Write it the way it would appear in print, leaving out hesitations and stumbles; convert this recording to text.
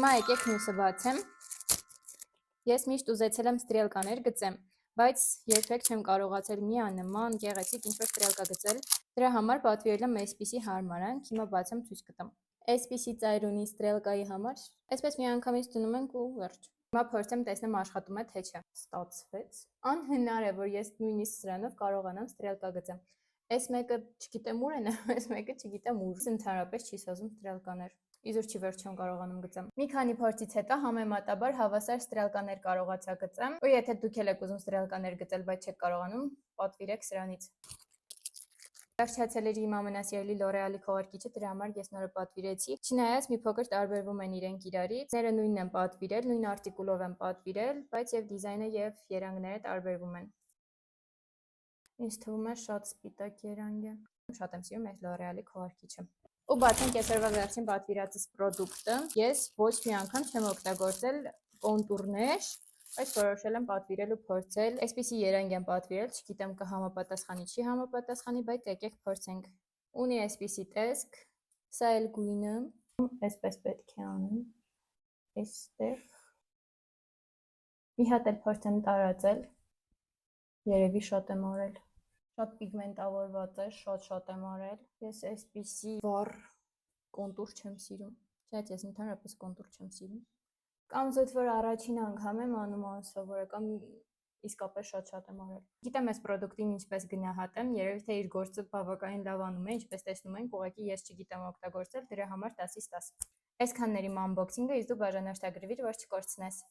Հիմա եկեք մյուսը բացեմ։ Ես միշտ ուզեցել եմ ստրելկաներ գծեմ, բայց երբեք չեմ կարողացել միանման գեղեցիկ ինչ-որ ստրելկա գծել։ Դրա համար պատվիրել եմ այսպիսի հարմարանք, հիմա բացեմ ցույց կտամ։ Այսպիսի ծայր ունի ստրելկայի համար, այսպես միանգամից դնում ենք ու վերջ։ Հիմա փորձեմ տեսնեմ աշխատում է թե չէ։ Ստացվեց։ Անհնար է, որ ես նույնիսկ սրանով կարողանամ ստրելկա գծեմ։ Այս մեկը չգիտեմ ուր է, այս մեկը չգիտեմ ուր։ Ընդհանրապես չի սազում ստրելկաներ։ Իզուր չի վերջ չեմ կարողանում գծեմ։ Մի քանի փորձից հետո համեմատաբար հավասար ստրելկաներ կարողացա գծեմ։ Ու եթե դուք եք ուզում ստրելկաներ գծել, բայց չեք կարողանում, պատվիրեք սրանից։ Վերջացել էր իմ ամենասիրելի L'Oreal-ի քողարկիչը, դրա համար ես նորը պատվիրեցի։ Չնայած մի փոքր տարբերվում են իրենք իրարից, ները նույնն են պատվիրել, նույն արտիկուլով են պատվիրել, բայց եւ դիզայնը եւ երանգները տարբերվում են։ Ինձ թվում է շատ սպիտակ երանգ է։ Շատ եմ սիրում այս L'Oreal-ի քողարկիչը։ Ու բացենք այսօրվա վերջին պատվիրածս պրոդուկտը։ Ես ոչ մի անգամ չեմ օգտագործել կոնտուրներ, բայց որոշել եմ պատվիրել ու փորձել։ Այսպիսի երանգ եմ պատվիրել, չգիտեմ կհամապատասխանի, չի համապատասխանի, բայց եկեք փորձենք։ Ունի այսպիսի տեսք, սա էլ գույնը, այսպես պետք է անեմ, այստեղ։ Մի հատ էլ փորձեմ տարածել, երևի շատ եմ արել։ Շատ պիգմենտավորված է, շատ եմ արել։ Ես այսպիսի վառ կոնտուր չեմ սիրում։ Չնայած ես ընդհանրապես կոնտուր չեմ սիրում։ Կամ զուտ որ առաջին անգամ եմ անում անսովորը, կամ իսկապես շատ եմ արել։ Գիտեմ այս պրոդուկտին ինչպես գնահատեմ, երևի թե իր գործը բավականին լավ անում է, ինչպես տեսնում ենք, ուղղակի ես չգիտեմ օգտագործել, դրա համար 10-ից 10։ Այսքանն էր իմ unboxing-ը, իսկ դու բաժանաշտագրվիր, որ չկորցնես։